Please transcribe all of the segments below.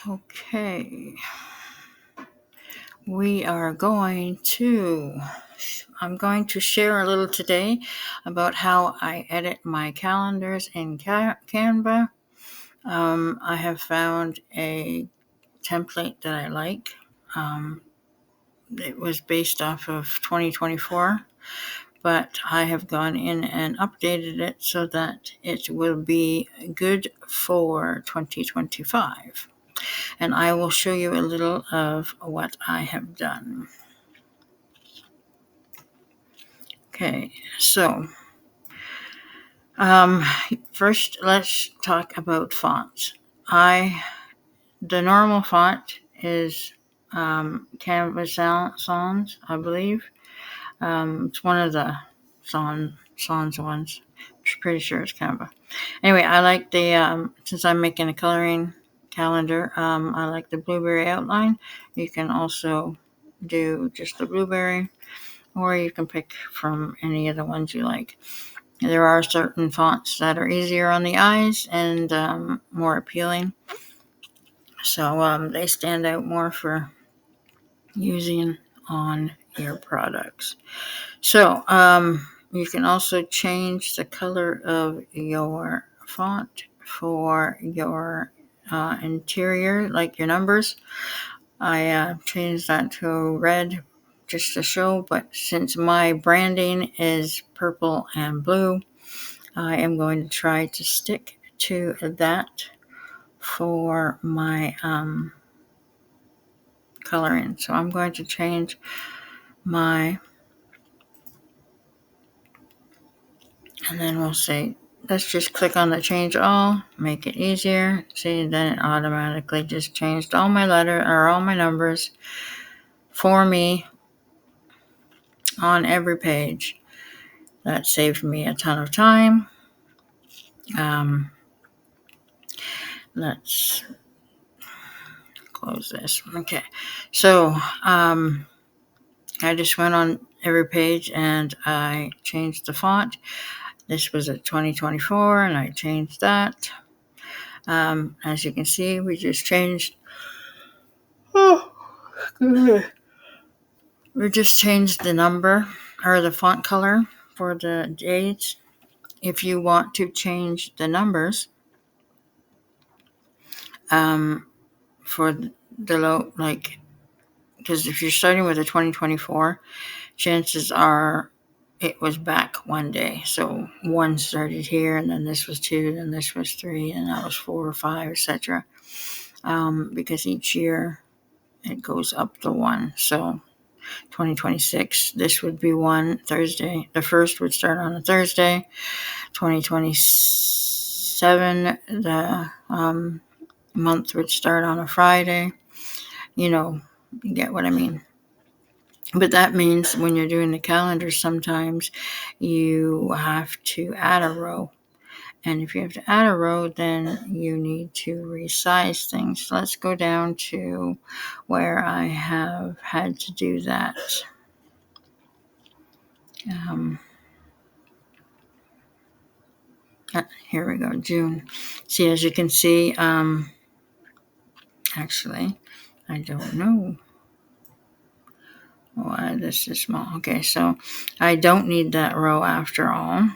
Okay. I'm going to share a little today about how I edit my calendars in Canva. I have found a template that I like. It was based off of 2024, but I have gone in and updated it so that it will be good for 2025. And I will show you a little of what I have done. Okay, so first let's talk about fonts. The normal font is Canva Sans, I believe. It's one of the Sans ones. I'm pretty sure it's Canva. Anyway, I like since I'm making a coloring calendar, I like the blueberry outline. You can also do just the blueberry, or you can pick from any of the ones you like. There are certain fonts that are easier on the eyes and more appealing. So they stand out more for using on your products. So you can also change the color of your font for your interior, like your numbers. I changed that to red just to show, but since my branding is purple and blue, I am going to try to stick to that for my coloring. So I'm going to change and then we'll say, let's just click on the change all, make it easier. See, then it automatically just changed all my numbers for me on every page. That saved me a ton of time. Let's close this. Okay, so I just went on every page and I changed the font. This was a 2024 and I changed that. As you can see, we just changed the number or the font color for the dates. If you want to change the numbers for the low, because if you're starting with a 2024, chances are it was back one day. So 1 started here, and then this was 2, then this was 3, and that was 4 or 5, etc. Because each year it goes up to 1. So 2026, this would be 1 Thursday. The first would start on a Thursday. 2027, the month would start on a Friday. You get what I mean. But that means when you're doing the calendar, sometimes you have to add a row. And if you have to add a row, then you need to resize things. So let's go down to where I have had to do that. Here we go, June. See, as you can see, actually, I don't know why this is small. Okay, so I don't need that row after all.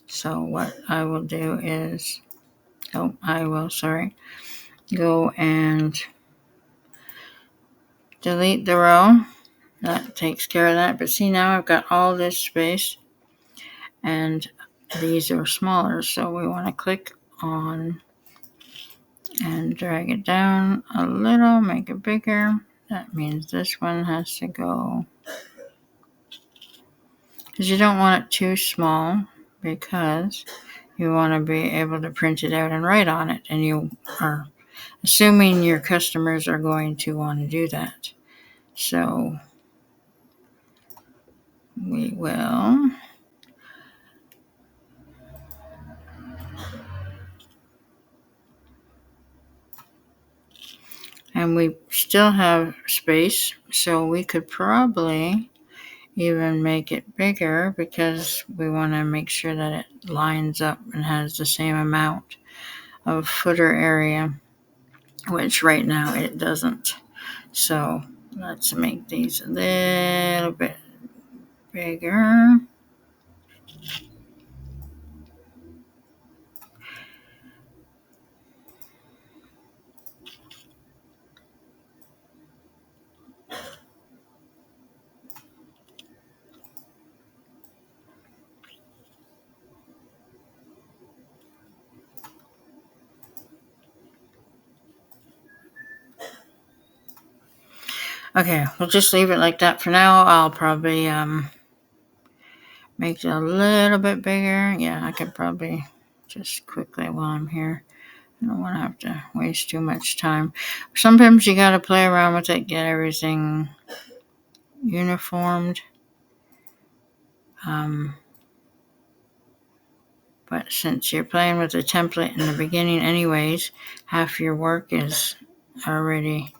So what I will do is, go and delete the row. That takes care of that. But see, now I've got all this space and these are smaller. So we want to click on and drag it down a little, make it bigger. That means this one has to go, because you don't want it too small, because you want to be able to print it out and write on it. And you are assuming your customers are going to want to do that. So we will and we still have space, so we could probably even make it bigger, because we want to make sure that it lines up and has the same amount of footer area which right now it doesn't. So let's make these a little bit bigger. Okay, we'll just leave it like that for now. I'll probably make it a little bit bigger. Yeah, I could probably just quickly while I'm here. I don't want to have to waste too much time. Sometimes you got to play around with it, get everything uniformed. But since you're playing with a template in the beginning anyways, half your work is already,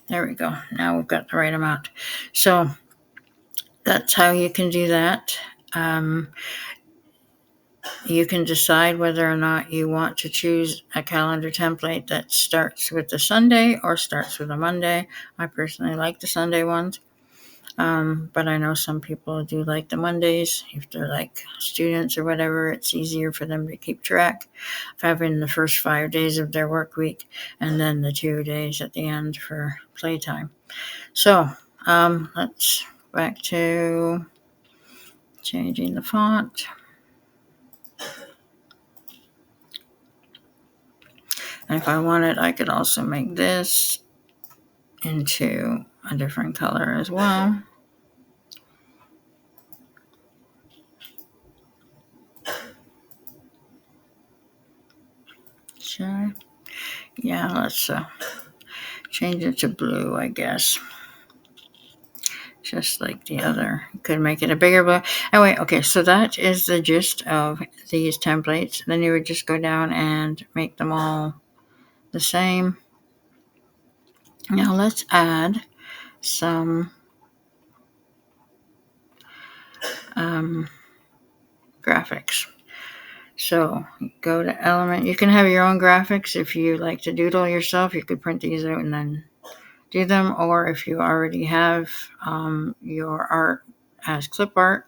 there we go. Now we've got the right amount. So that's how you can do that. You can decide whether or not you want to choose a calendar template that starts with the Sunday or starts with a Monday. I personally like the Sunday ones. But I know some people do like the Mondays. If they're like students or whatever, it's easier for them to keep track of having the first 5 days of their work week and then the 2 days at the end for playtime. So let's back to changing the font. And if I wanted, I could also make this into a different color as well. So, yeah, let's change it to blue, I guess. Just like the other. You could make it a bigger blue. Anyway, okay, so that is the gist of these templates. Then you would just go down and make them all the same. Now let's add some graphics. So go to element. You can have your own graphics if you like to doodle yourself. You could print these out and then do them. Or if you already have your art as clip art,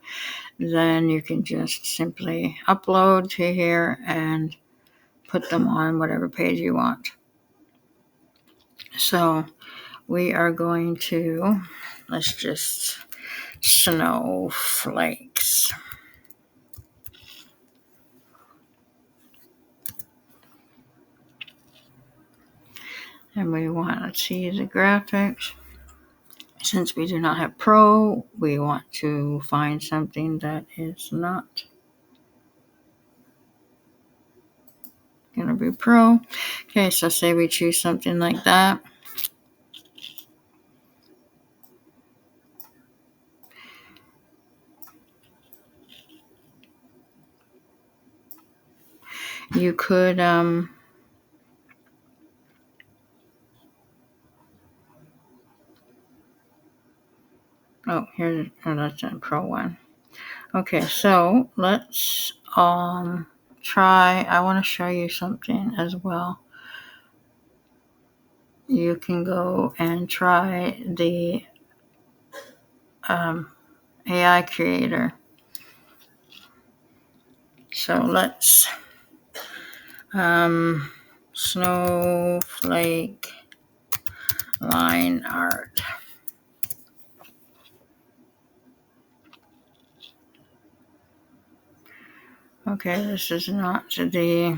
then you can just simply upload to here and put them on whatever page you want. So we are going to, let's just, snowflakes. And we want to see the graphics. Since we do not have Pro, we want to find something that is not going to be Pro. Okay, so say we choose something like that. You could, oh, here's, oh, that's a Pro one. Okay, so let's try, I want to show you something as well. You can go and try the AI creator. So let's snowflake line art. Okay, this is not the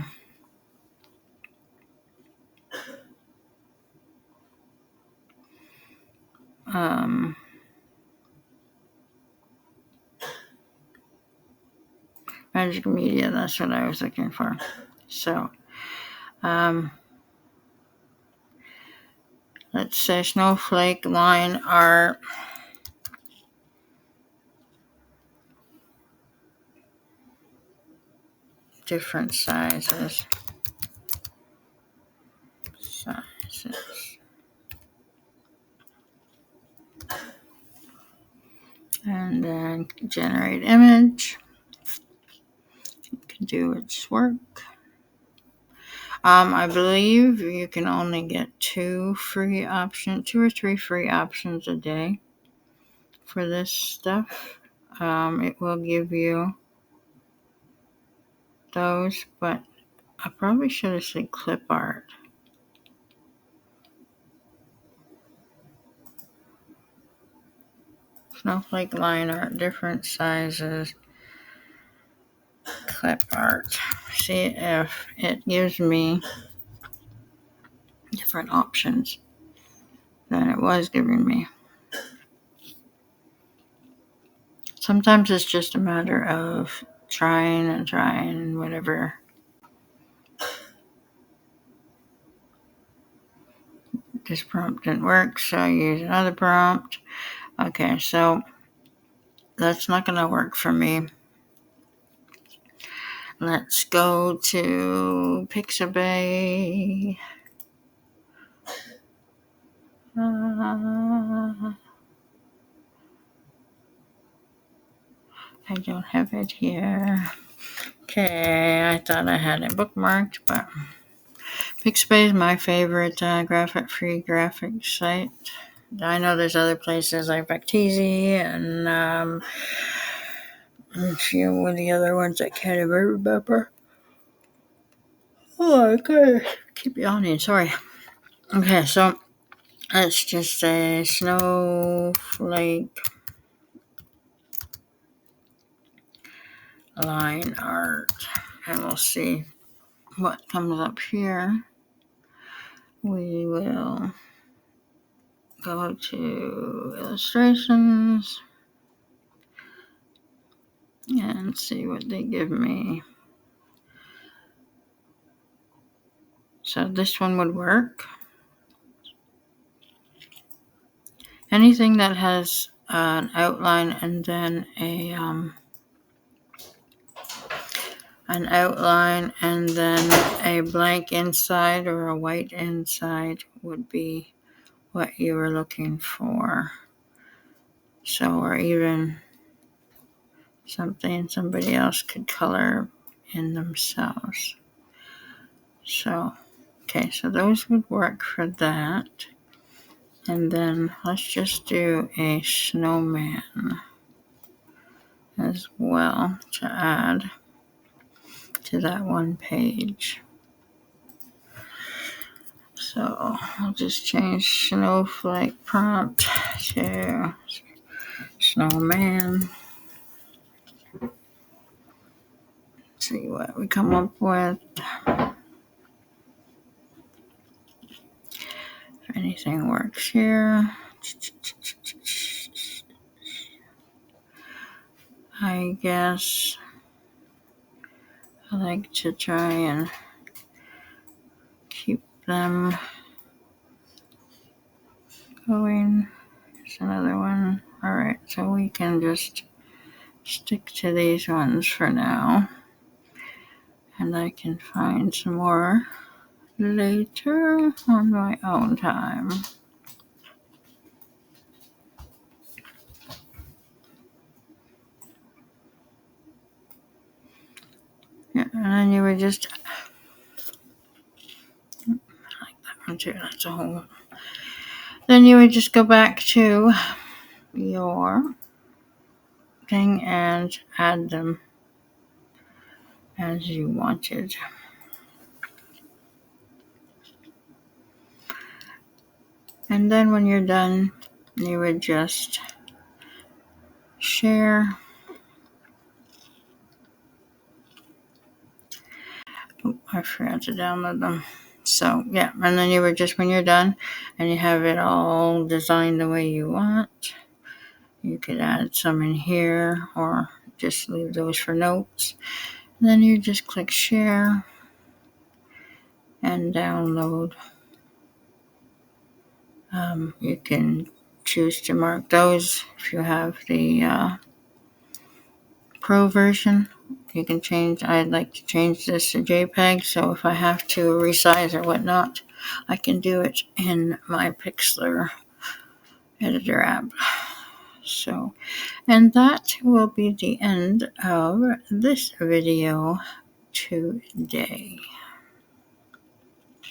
Magic Media, that's what I was looking for. So let's say snowflake line art. Different sizes. And then generate image. It can do its work. I believe you can only get 2 or 3 free options a day for this stuff. It will give you those, but I probably should have said clip art. Snowflake line art, different sizes, clip art. See if it gives me different options than it was giving me. Sometimes it's just a matter of trying and whatever. This prompt didn't work, so I use another prompt. Okay, so that's not going to work for me. Let's go to Pixabay. I don't have it here. Okay, I thought I had it bookmarked, but Pixabay is my favorite free graphic site. I know there's other places like Bacteasy and a few of the other ones I can't even remember. Oh, okay. Keep yawning, sorry. Okay, so let's just say snowflake line art, and we'll see what comes up here. We will go to illustrations and see what they give me. So this one would work. Anything that has an outline and then a blank inside or a white inside would be what you were looking for. So, or even something somebody else could color in themselves. So, okay, so those would work for that. And then let's just do a snowman as well to add to that one page. So I'll just change snowflake prompt to snowman. See what we come up with. If anything works here. I guess I like to try and keep them going. There's another one. Alright, so we can just stick to these ones for now. And I can find some more later on my own time. Yeah, and then you would just, I like that one too, that's a whole. Then you would just go back to your thing and add them as you wanted. And then when you're done, you would just share. Oh, I forgot to download them. So, yeah, and then you would just, when you're done and you have it all designed the way you want, you could add some in here or just leave those for notes. And then you just click share and download. You can choose to mark those if you have the Pro version. You can change, I'd like to change this to JPEG, so if I have to resize or whatnot, I can do it in my Pixlr editor app. So, and that will be the end of this video today.